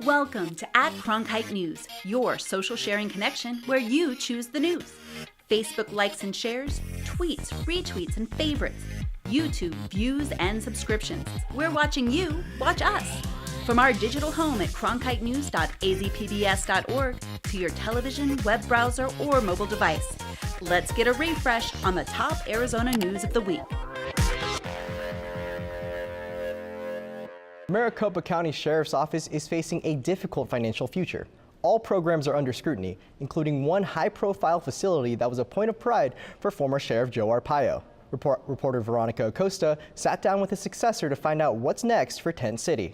Welcome to @Cronkite News, your social sharing connection where you choose the news. Facebook likes and shares, tweets, retweets, and favorites. YouTube views and subscriptions. We're watching you, watch us. From our digital home at cronkitenews.azpbs.org to your television, web browser, or mobile device. Let's get a refresh on the top Arizona news of the week. Maricopa County Sheriff's Office is facing a difficult financial future. All programs are under scrutiny, including one high-profile facility that was a point of pride for former Sheriff Joe Arpaio. Reporter Veronica Acosta sat down with his successor to find out what's next for Tent City.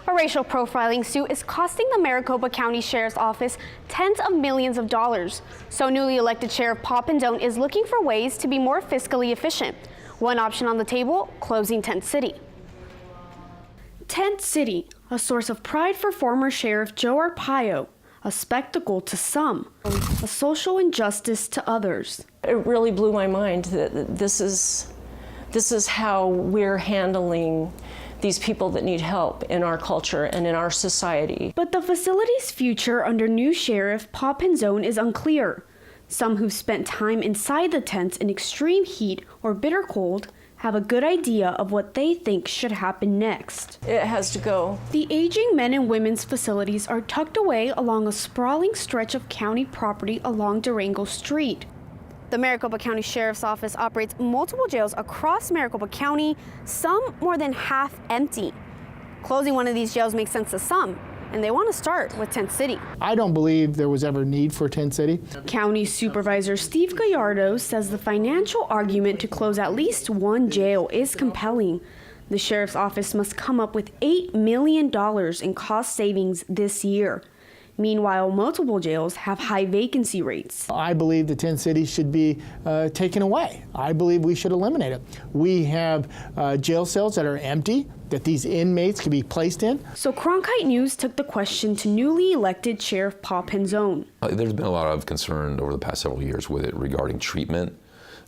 A racial profiling suit is costing the Maricopa County Sheriff's Office tens of millions of dollars. So newly elected Sheriff Paul Pinzone is looking for ways to be more fiscally efficient. One option on the table, closing Tent City. Tent City, a source of pride for former Sheriff Joe Arpaio, a spectacle to some, a social injustice to others. It really blew my mind that this is how we're handling these people that need help in our culture and in our society. But the facility's future under new Sheriff Paul Pinzone is unclear. Some who've spent time inside the tents in extreme heat or bitter cold have a good idea of what they think should happen next. It has to go. The aging men and women's facilities are tucked away along a sprawling stretch of county property along Durango Street. The Maricopa County Sheriff's Office operates multiple jails across Maricopa County, some more than half empty. Closing one of these jails makes sense to some, and they want to start with Tent City. I don't believe there was ever need for Tent City. County Supervisor Steve Gallardo says the financial argument to close at least one jail is compelling. The Sheriff's Office must come up with $8 million in cost savings this year. Meanwhile, multiple jails have high vacancy rates. I believe the Tent City should be taken away. I believe we should eliminate it. We have jail cells that are empty that these inmates can be placed in. So Cronkite News took the question to newly elected Sheriff Paul Pinzone. There's been a lot of concern over the past several years with it regarding treatment,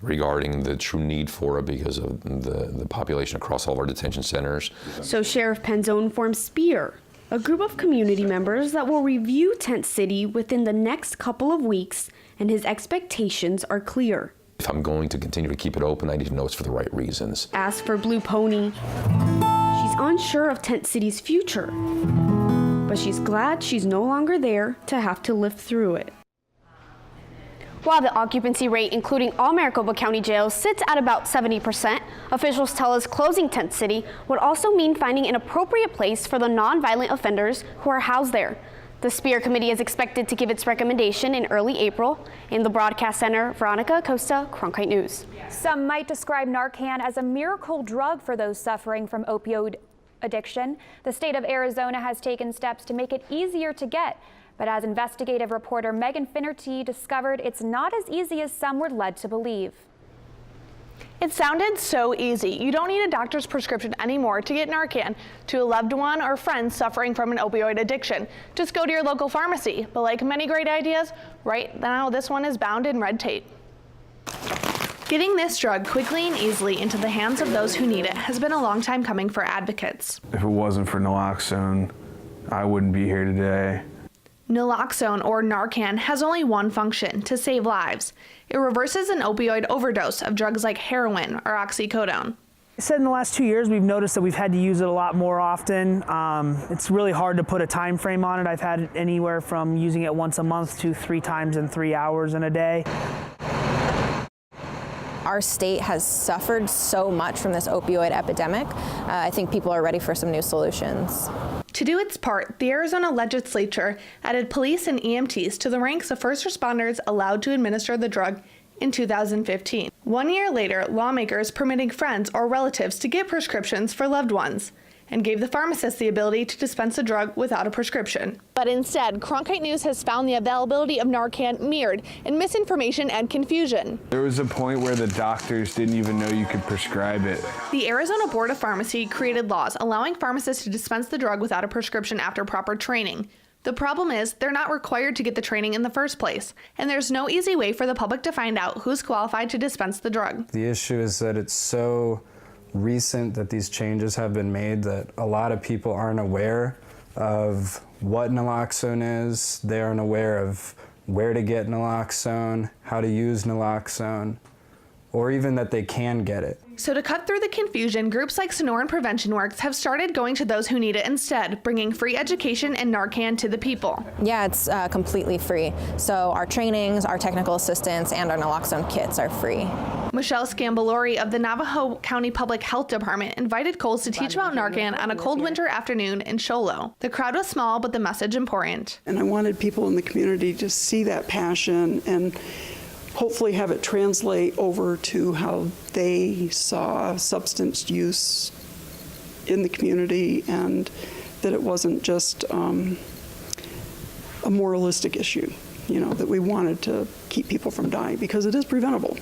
regarding the true need for it because of the population across all of our detention centers. So Sheriff Pinzone formed SPEAR, a group of community members that will review Tent City within the next couple of weeks, and his expectations are clear. If I'm going to continue to keep it open, I need to know it's for the right reasons. As for Blue Pony, she's unsure of Tent City's future, but she's glad she's no longer there to have to live through it. While the occupancy rate, including all Maricopa County jails, sits at about 70%, officials tell us closing Tent City would also mean finding an appropriate place for the nonviolent offenders who are housed there. The SPEAR committee is expected to give its recommendation in early April. In the broadcast center, Veronica Acosta, Cronkite News. Some might describe Narcan as a miracle drug for those suffering from opioid addiction. The state of Arizona has taken steps to make it easier to get. But as investigative reporter Megan Finnerty discovered, it's not as easy as some were led to believe. It sounded so easy. You don't need a doctor's prescription anymore to get Narcan to a loved one or friend suffering from an opioid addiction. Just go to your local pharmacy. But like many great ideas, right now this one is bound in red tape. Getting this drug quickly and easily into the hands of those who need it has been a long time coming for advocates. If it wasn't for naloxone, I wouldn't be here today. Naloxone, or Narcan, has only one function: to save lives. It reverses an opioid overdose of drugs like heroin or oxycodone. I said in the last 2 years we've noticed that we've had to use it a lot more often. It's really hard to put a time frame on it. I've had it anywhere from using it once a month to 3 times in 3 hours in a day. Our state has suffered so much from this opioid epidemic. I think people are ready for some new solutions. To do its part, the Arizona legislature added police and EMTs to the ranks of first responders allowed to administer the drug in 2015. 1 year later, lawmakers permitting friends or relatives to get prescriptions for loved ones, and gave the pharmacist the ability to dispense the drug without a prescription. But instead, Cronkite News has found the availability of Narcan mirrored in misinformation and confusion. There was a point where the doctors didn't even know you could prescribe it. The Arizona Board of Pharmacy created laws allowing pharmacists to dispense the drug without a prescription after proper training. The problem is they're not required to get the training in the first place, and there's no easy way for the public to find out who's qualified to dispense the drug. The issue is that it's so recent that these changes have been made that a lot of people aren't aware of what naloxone is. They aren't aware of where to get naloxone, how to use naloxone, or even that they can get it. So to cut through the confusion, groups like Sonoran Prevention Works have started going to those who need it instead, bringing free education and Narcan to the people. Yeah, it's completely free. So our trainings, our technical assistance, and our naloxone kits are free. Michelle Scambalori of the Navajo County Public Health Department invited Coles to teach about Narcan on a cold winter afternoon in Show Low. The crowd was small, but the message important. And I wanted people in the community to see that passion and hopefully have it translate over to how they saw substance use in the community, and that it wasn't just a moralistic issue, that we wanted to keep people from dying, because it is preventable.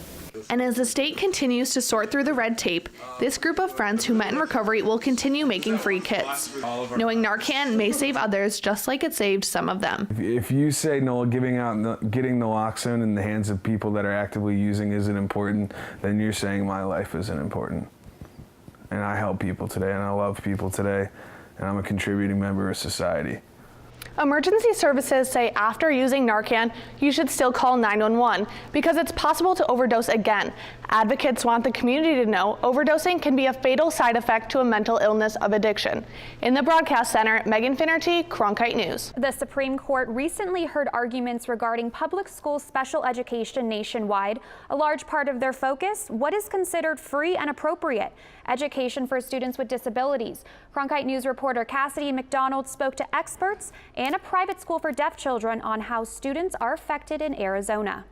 And as the state continues to sort through the red tape, this group of friends who met in recovery will continue making free kits, knowing Narcan may save others just like it saved some of them. If you say no, getting naloxone in the hands of people that are actively using isn't important, then you're saying my life isn't important. And I help people today, and I love people today, and I'm a contributing member of society. Emergency services say after using Narcan, you should still call 911 because it's possible to overdose again. Advocates want the community to know overdosing can be a fatal side effect to a mental illness of addiction. In the Broadcast Center, Megan Finnerty, Cronkite News. The Supreme Court recently heard arguments regarding public school special education nationwide. A large part of their focus, what is considered free and appropriate education for students with disabilities. Cronkite News reporter Cassidy McDonald spoke to experts and a private school for deaf children on how students are affected in Arizona.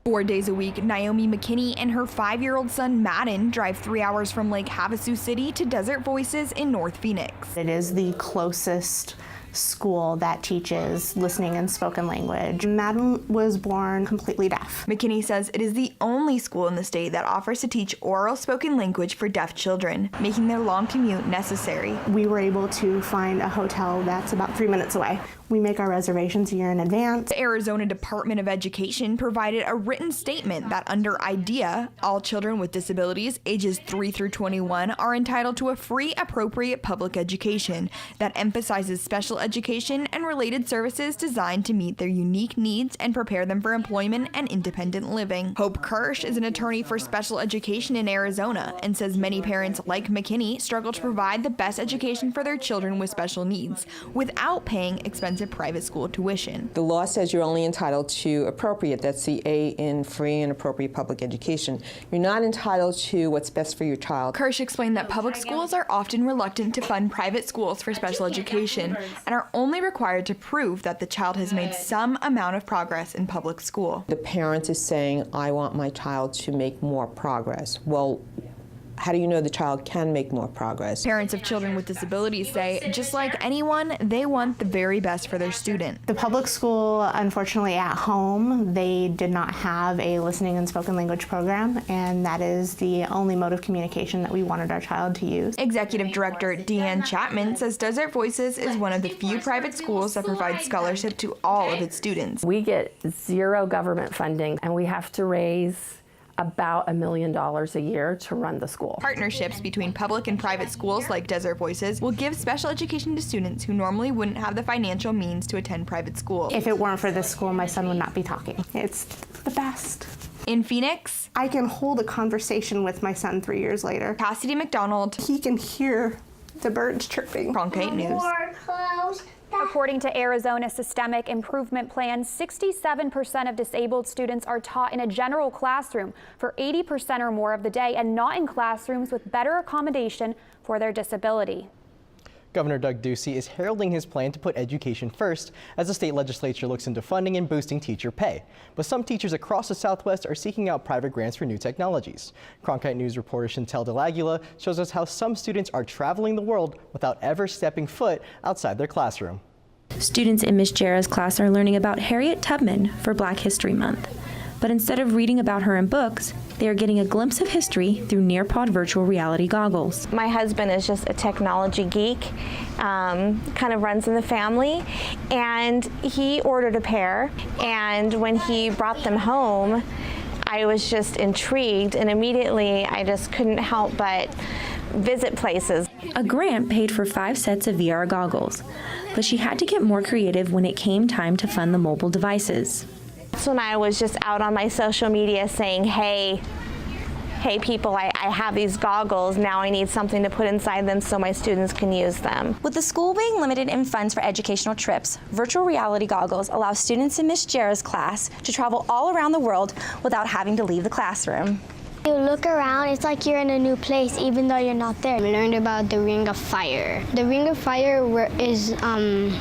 4 days a week, Naomi McKinney and her 5-year-old son Madden drive 3 hours from Lake Havasu City to Desert Voices in North Phoenix. It is the closest school that teaches listening and spoken language. Madden was born completely deaf. McKinney says it is the only school in the state that offers to teach oral spoken language for deaf children, making their long commute necessary. We were able to find a hotel that's about 3 minutes away. We make our reservations a year in advance. The Arizona Department of Education provided a written statement that under IDEA, all children with disabilities ages 3 through 21 are entitled to a free, appropriate public education that emphasizes special education and related services designed to meet their unique needs and prepare them for employment and independent living. Hope Kirsch is an attorney for special education in Arizona and says many parents like McKinney struggle to provide the best education for their children with special needs without paying expensive private school tuition. The law says you're only entitled to appropriate, that's the A in free and appropriate public education. You're not entitled to what's best for your child. Kirsch explained that public schools are often reluctant to fund private schools for special education and are only required to prove that the child has made some amount of progress in public school. The parent is saying, I want my child to make more progress. Well, how do you know the child can make more progress? Parents of children with disabilities say, just like anyone, they want the very best for their student. The public school, unfortunately at home, they did not have a listening and spoken language program, and that is the only mode of communication that we wanted our child to use. Executive Director Deanne Chapman says Desert Voices is one of the few private schools that provide scholarship to all of its students. We get zero government funding, and we have to raise about $1 million a year to run the school. Partnerships between public and private schools like Desert Voices will give special education to students who normally wouldn't have the financial means to attend private school. If it weren't for this school, my son would not be talking. It's the best. In Phoenix, I can hold a conversation with my son 3 years later. Cassidy McDonald. He can hear the birds chirping. Cronkite News. According to Arizona's Systemic Improvement Plan, 67% of disabled students are taught in a general classroom for 80% or more of the day and not in classrooms with better accommodation for their disability. Governor Doug Ducey is heralding his plan to put education first as the state legislature looks into funding and boosting teacher pay. But some teachers across the Southwest are seeking out private grants for new technologies. Cronkite News reporter Chantel DeLaguila shows us how some students are traveling the world without ever stepping foot outside their classroom. Students in Miss Jera's class are learning about Harriet Tubman for Black History Month. But instead of reading about her in books, they are getting a glimpse of history through Nearpod virtual reality goggles. My husband is just a technology geek, kind of runs in the family, and he ordered a pair, and when he brought them home, I was just intrigued, and immediately I just couldn't help but visit places. A grant paid for 5 sets of VR goggles, but she had to get more creative when it came time to fund the mobile devices. That's when I was just out on my social media saying, hey people, I have these goggles, now I need something to put inside them so my students can use them. With the school being limited in funds for educational trips, virtual reality goggles allow students in Miss Jera's class to travel all around the world without having to leave the classroom. You look around, it's like you're in a new place even though you're not there. We learned about the Ring of Fire. The Ring of Fire is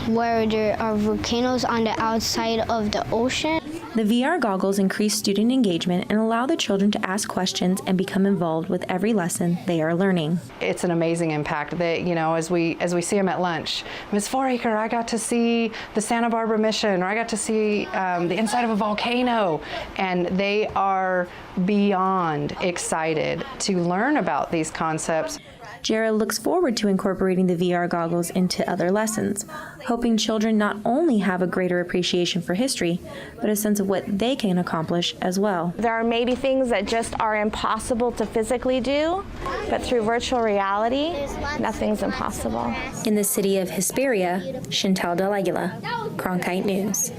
where there are volcanoes on the outside of the ocean. The VR goggles increase student engagement and allow the children to ask questions and become involved with every lesson they are learning. It's an amazing impact that, you know, as we see them at lunch. Ms. Foraker, I got to see the Santa Barbara mission, or I got to see the inside of a volcano, and they are beyond excited to learn about these concepts. Jera looks forward to incorporating the VR goggles into other lessons, hoping children not only have a greater appreciation for history, but a sense of what they can accomplish as well. There are maybe things that just are impossible to physically do, but through virtual reality, nothing's impossible. In the city of Hesperia, Chantal Del Aguila, Cronkite News.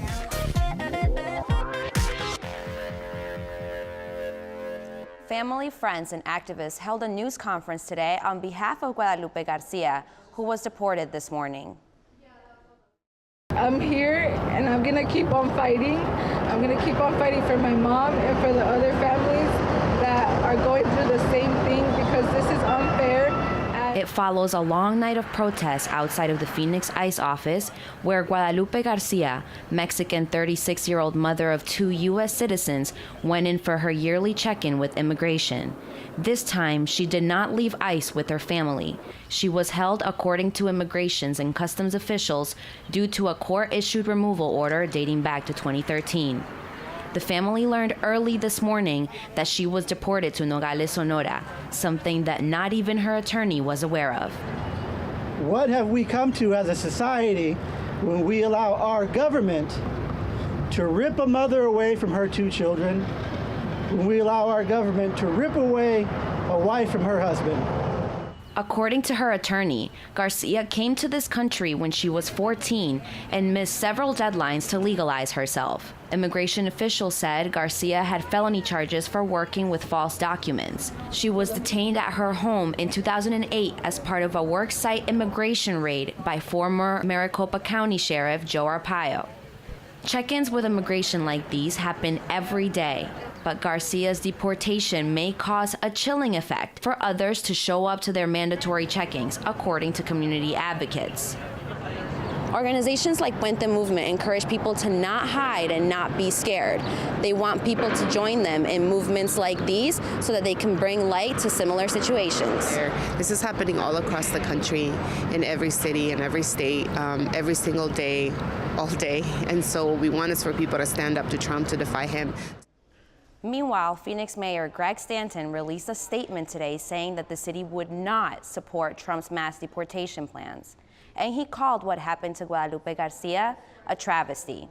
Family, friends, and activists held a news conference today on behalf of Guadalupe Garcia, who was deported this morning. I'm here and I'm gonna keep on fighting. I'm gonna keep on fighting for my mom and for the other families that are going through the same thing, because this is unfair. It follows a long night of protests outside of the Phoenix ICE office, where Guadalupe Garcia, Mexican 36-year-old mother of 2 U.S. citizens, went in for her yearly check-in with immigration. This time, she did not leave ICE with her family. She was held according to immigrations and customs officials due to a court-issued removal order dating back to 2013. The family learned early this morning that she was deported to Nogales, Sonora, something that not even her attorney was aware of. What have we come to as a society when we allow our government to rip a mother away from her 2 children, when we allow our government to rip away a wife from her husband? According to her attorney, Garcia came to this country when she was 14 and missed several deadlines to legalize herself. Immigration officials said Garcia had felony charges for working with false documents. She was detained at her home in 2008 as part of a worksite immigration raid by former Maricopa County Sheriff Joe Arpaio. Check-ins with immigration like these happen every day, but Garcia's deportation may cause a chilling effect for others to show up to their mandatory check-ins, according to community advocates. Organizations like Puente Movement encourage people to not hide and not be scared. They want people to join them in movements like these so that they can bring light to similar situations. This is happening all across the country, in every city and every state, every single day, all day. And so what we want is for people to stand up to Trump, to defy him. Meanwhile, Phoenix Mayor Greg Stanton released a statement today saying that the city would not support Trump's mass deportation plans. And he called what happened to Guadalupe Garcia a travesty.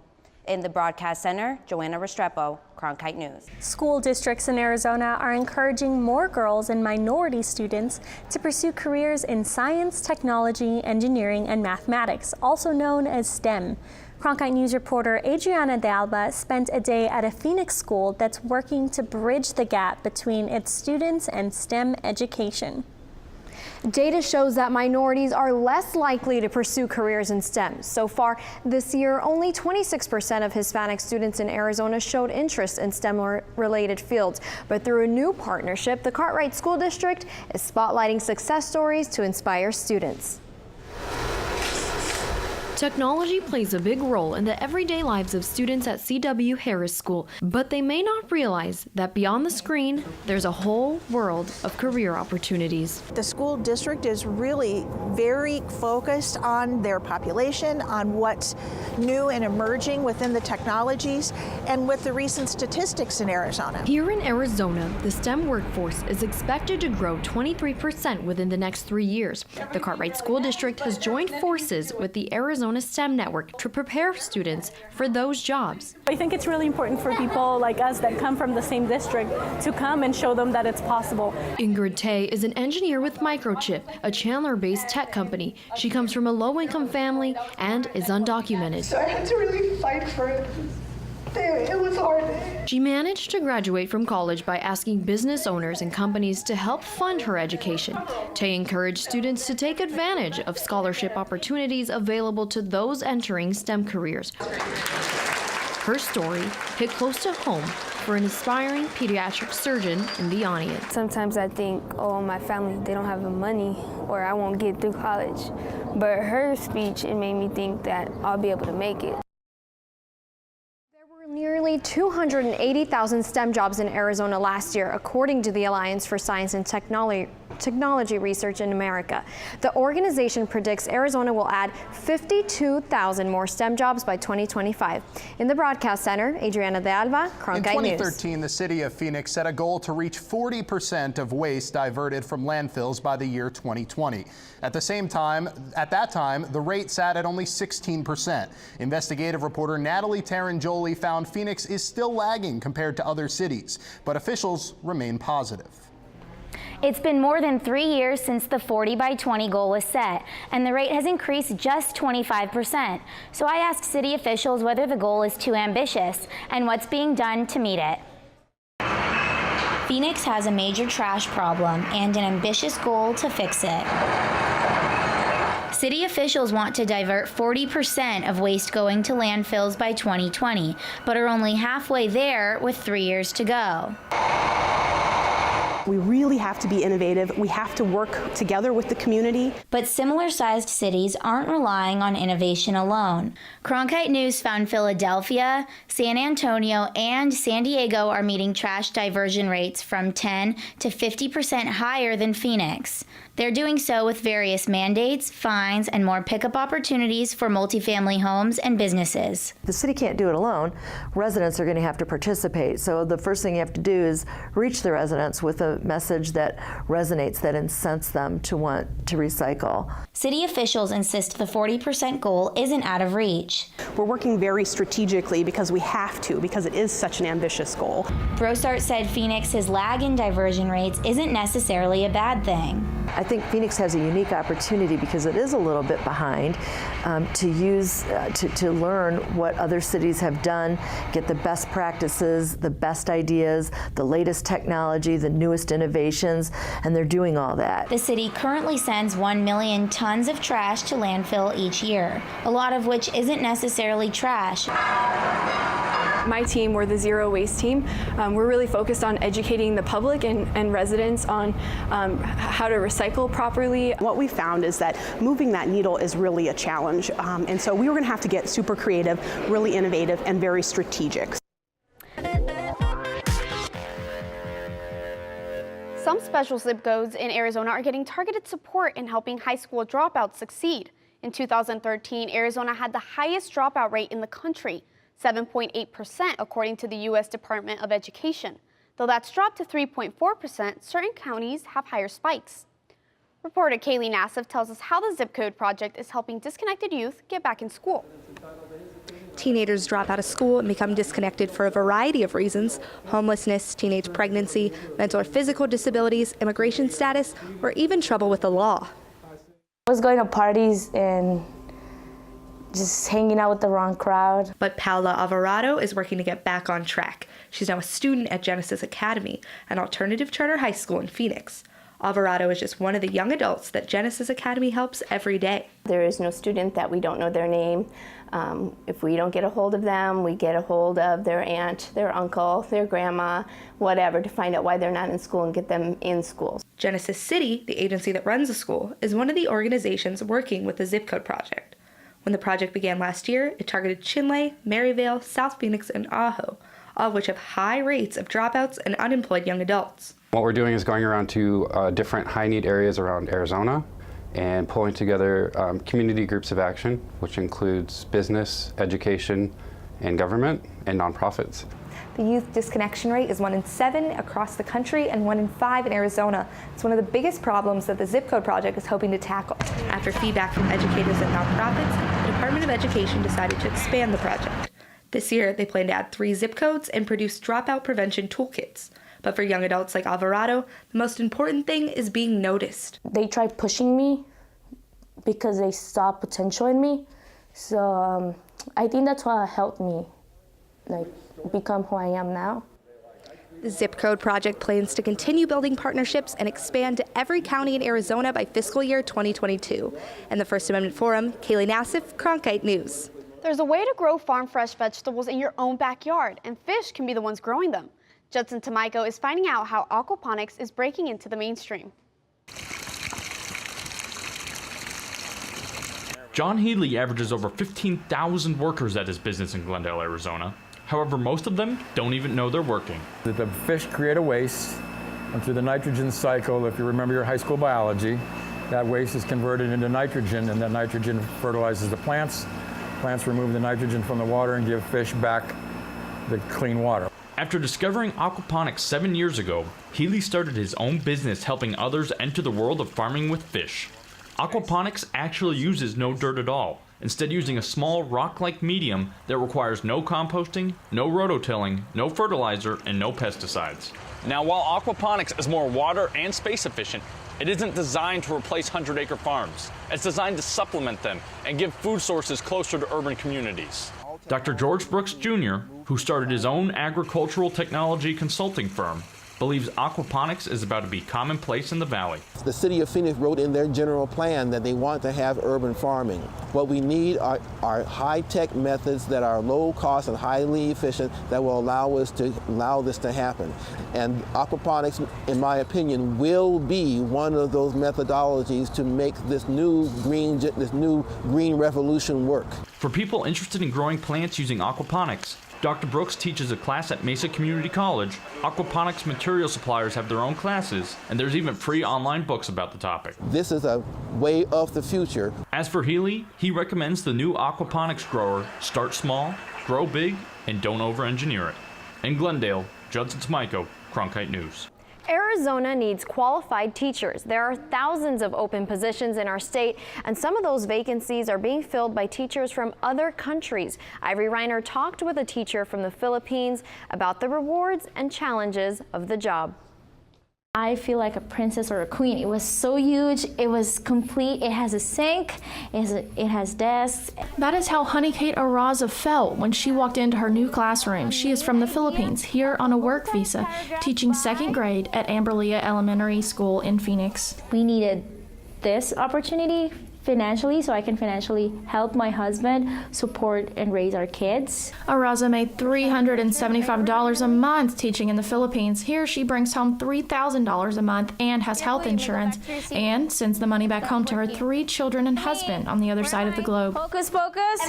In the broadcast center, Joanna Restrepo, Cronkite News. School districts in Arizona are encouraging more girls and minority students to pursue careers in science, technology, engineering, and mathematics, also known as STEM. Cronkite News reporter Adriana de Alba spent a day at a Phoenix school that's working to bridge the gap between its students and STEM education. Data shows that minorities are less likely to pursue careers in STEM. So far this year, only 26% of Hispanic students in Arizona showed interest in STEM-related fields. But through a new partnership, the Cartwright School District is spotlighting success stories to inspire students. Technology plays a big role in the everyday lives of students at C.W. Harris School, but they may not realize that beyond the screen, there's a whole world of career opportunities. The school district is really very focused on their population, on what's new and emerging within the technologies, and with the recent statistics in Arizona. Here in Arizona, the STEM workforce is expected to grow 23% within the next 3 years. The Cartwright School District has joined forces with the Arizona Arizona STEM network to prepare students for those jobs. I think it's really important for people like us that come from the same district to come and show them that it's possible. Ingrid Tay is an engineer with Microchip, a Chandler-based tech company. She comes from a low-income family and is undocumented. So I had to really fight for it. It was hard. She managed to graduate from college by asking business owners and companies to help fund her education. Tay encouraged students to take advantage of scholarship opportunities available to those entering STEM careers. Her story hit close to home for an aspiring pediatric surgeon in the audience. Sometimes I think, oh, my family, they don't have the money or I won't get through college. But her speech, it made me think that I'll be able to make it. Nearly 280,000 STEM jobs in Arizona last year, according to the Alliance for Science and Technology Research in America. The organization predicts Arizona will add 52,000 more STEM jobs by 2025. In the broadcast center, Adriana de Alba, Cronkite News. In 2013, the city of Phoenix set a goal to reach 40% of waste diverted from landfills by the year 2020. At that time, the rate sat at only 16%. Investigative reporter Natalie Tarangoli found Phoenix is still lagging compared to other cities, but officials remain positive. It's been more than 3 years since the 40 by 20 goal was set, and the rate has increased just 25%. So I asked city officials whether the goal is too ambitious and what's being done to meet it. Phoenix has a major trash problem and an ambitious goal to fix it. City officials want to divert 40% of waste going to landfills by 2020, but are only halfway there with 3 years to go. We really have to be innovative. We have to work together with the community. But similar-sized cities aren't relying on innovation alone. Cronkite News found Philadelphia, San Antonio, and San Diego are meeting trash diversion rates from 10 to 50% higher than Phoenix. They're doing so with various mandates, fines, and more pickup opportunities for multifamily homes and businesses. The city can't do it alone. Residents are going to have to participate. So the first thing you have to do is reach the residents with a message that resonates, that incents them to want to recycle. City officials insist the 40% goal isn't out of reach. We're working very strategically because we have to, because it is such an ambitious goal. Brossart said Phoenix's lag in diversion rates isn't necessarily a bad thing. I think Phoenix has a unique opportunity because it is a little bit behind to learn what other cities have done, get the best practices, the best ideas, the latest technology, the newest innovations, and they're doing all that. The city currently sends 1 million tons of trash to landfill each year, a lot of which isn't necessarily trash. My team, we're the Zero Waste team. We're really focused on educating the public and residents on how to recycle properly. What we found is that moving that needle is really a challenge. And so we were going to have to get super creative, really innovative, and very strategic. Some special zip codes in Arizona are getting targeted support in helping high school dropouts succeed. In 2013, Arizona had the highest dropout rate in the country, 7.8% according to the U.S. Department of Education. Though that's dropped to 3.4%, certain counties have higher spikes. Reporter Kaylee Nassif tells us how the Zip Code Project is helping disconnected youth get back in school. Teenagers drop out of school and become disconnected for a variety of reasons: homelessness, teenage pregnancy, mental or physical disabilities, immigration status, or even trouble with the law. I was going to parties and just hanging out with the wrong crowd. But Paula Alvarado is working to get back on track. She's now a student at Genesis Academy, an alternative charter high school in Phoenix. Alvarado is just one of the young adults that Genesis Academy helps every day. There is no student that we don't know their name. If we don't get a hold of them, we get a hold of their aunt, their uncle, their grandma, whatever, to find out why they're not in school and get them in school. Genesis City, the agency that runs the school, is one of the organizations working with the Zip Code Project. When the project began last year, it targeted Chinle, Maryvale, South Phoenix, and Ajo, all of which have high rates of dropouts and unemployed young adults. What we're doing is going around to different high-need areas around Arizona and pulling together community groups of action, which includes business, education, and government, and nonprofits. The youth disconnection rate is 1 in 7 across the country and 1 in 5 in Arizona. It's one of the biggest problems that the Zip Code Project is hoping to tackle. After feedback from educators and nonprofits, the Department of Education decided to expand the project. This year, they plan to add 3 zip codes and produce dropout prevention toolkits. But for young adults like Alvarado, the most important thing is being noticed. They try pushing me because they saw potential in me. So I think that's what helped me become who I am now. The Zip Code Project plans to continue building partnerships and expand to every county in Arizona by fiscal year 2022. And the First Amendment Forum, Kaylee Nassif, Cronkite News. There's a way to grow farm fresh vegetables in your own backyard, and fish can be the ones growing them. Judson Tamaico is finding out how aquaponics is breaking into the mainstream. John Healy averages over 15,000 workers at his business in Glendale, Arizona. However, most of them don't even know they're working. The fish create a waste, and through the nitrogen cycle, if you remember your high school biology, that waste is converted into nitrogen, and that nitrogen fertilizes the plants. Plants remove the nitrogen from the water and give fish back the clean water. After discovering aquaponics 7 years ago, Healy started his own business helping others enter the world of farming with fish. Aquaponics actually uses no dirt at all, instead using a small rock-like medium that requires no composting, no rototilling, no fertilizer, and no pesticides. Now, while aquaponics is more water and space efficient, it isn't designed to replace 100-acre farms. It's designed to supplement them and give food sources closer to urban communities. Dr. George Brooks Jr., who started his own agricultural technology consulting firm, believes aquaponics is about to be commonplace in the valley. The city of Phoenix wrote in their general plan that they want to have urban farming. What we need are high-tech methods that are low cost and highly efficient that will allow this to happen. And aquaponics, in my opinion, will be one of those methodologies to make this new green revolution work. For people interested in growing plants using aquaponics, Dr. Brooks teaches a class at Mesa Community College. Aquaponics material suppliers have their own classes, and there's even free online books about the topic. This is a way of the future. As for Healy, he recommends the new aquaponics grower start small, grow big, and don't over-engineer it. In Glendale, Judson Tamaico, Cronkite News. Arizona needs qualified teachers. There are thousands of open positions in our state, and some of those vacancies are being filled by teachers from other countries. Ivory Reiner talked with a teacher from the Philippines about the rewards and challenges of the job. I feel like a princess or a queen. It was so huge, it was complete, it has a sink, it has desks. That is how Cronkite Araza felt when she walked into her new classroom. She is from the Philippines, here on a work visa, teaching 2nd grade at Amberlia Elementary School in Phoenix. We needed this opportunity financially, so I can financially help my husband support and raise our kids. Araza made $375 a month teaching in the Philippines. Here she brings home $3,000 a month and has health insurance, and sends the money back home to her 3 children and husband on the other side of the globe. Focus, focus.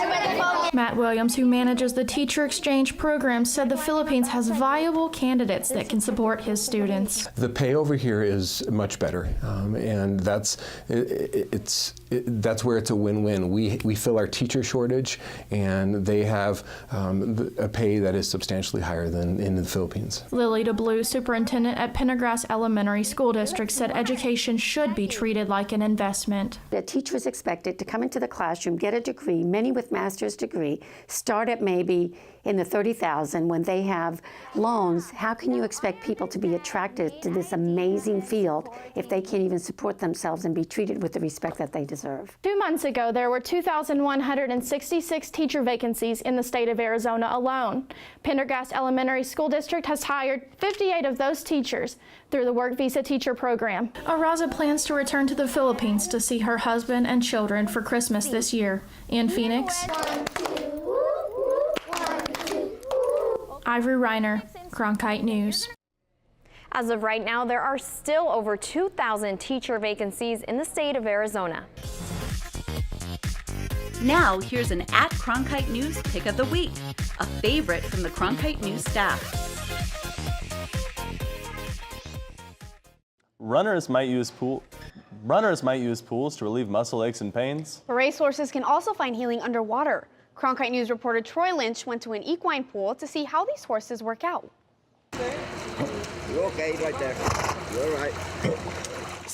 Matt Williams, who manages the teacher exchange program, said the Philippines has viable candidates that can support his students. The pay over here is much better, and that's where it's a win-win. We fill our teacher shortage, and they have a pay that is substantially higher than in the Philippines. Lily DeBlue, superintendent at Pendergrass Elementary School District, said education should be treated like an investment. The teacher is expected to come into the classroom, get a degree, many with master's degree, start at maybe in the $30,000 when they have loans. How can you expect people to be attracted to this amazing field if they can't even support themselves and be treated with the respect that they deserve? 2 months ago, there were 2,166 teacher vacancies in the state of Arizona alone. Pendergrass Elementary School District has hired 58 of those teachers through the Work Visa Teacher Program. Araza plans to return to the Philippines to see her husband and children for Christmas this year. In Phoenix, Ivory Reiner, Cronkite News. As of right now, there are still over 2,000 teacher vacancies in the state of Arizona. Now, here's an @Cronkite News Pick of the Week, a favorite from the Cronkite News staff. Runners might use pools to relieve muscle aches and pains. But racehorses can also find healing underwater. Cronkite News reporter Troy Lynch went to an equine pool to see how these horses work out. You're okay right there. You're all right.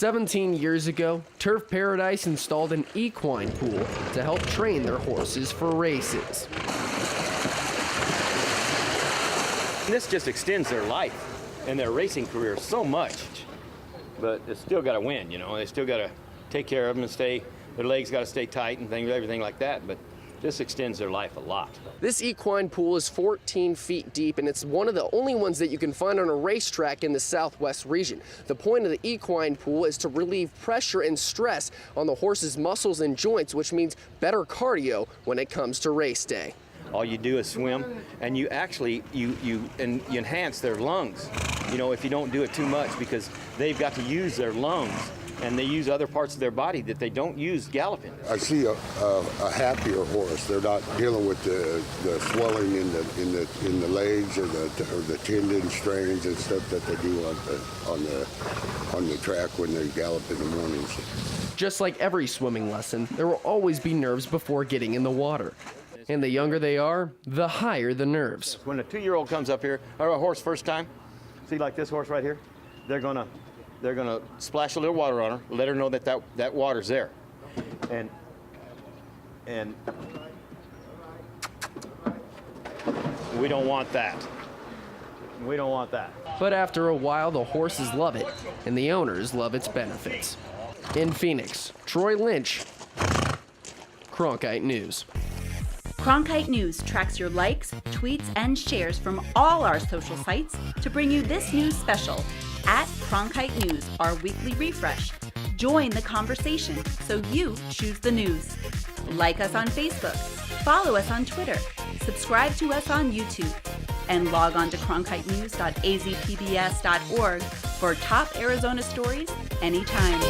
17 years ago, Turf Paradise installed an equine pool to help train their horses for races. This just extends their life and their racing career so much, but it's still got to win, you know. They still got to take care of them and their legs got to stay tight and everything like that, but this extends their life a lot. This equine pool is 14 feet deep, and it's one of the only ones that you can find on a racetrack in the Southwest region. The point of the equine pool is to relieve pressure and stress on the horse's muscles and joints, which means better cardio when it comes to race day. All you do is swim, and you actually you enhance their lungs, you know, if you don't do it too much, because they've got to use their lungs and they use other parts of their body that they don't use galloping. I see a happier horse. They're not dealing with the swelling in the legs or the tendon strains and stuff that they do on the track when they gallop in the mornings. Just like every swimming lesson, there will always be nerves before getting in the water. And the younger they are, the higher the nerves. When a 2-year-old comes up here, or a horse first time, see like this horse right here, they're gonna splash a little water on her, let her know that water's there. And we don't want that. We don't want that. But after a while, the horses love it, and the owners love its benefits. In Phoenix, Troy Lynch, Cronkite News. Cronkite News tracks your likes, tweets, and shares from all our social sites to bring you this news special at Cronkite News, our weekly refresh. Join the conversation so you choose the news. Like us on Facebook, follow us on Twitter, subscribe to us on YouTube, and log on to cronkitenews.azpbs.org for top Arizona stories anytime.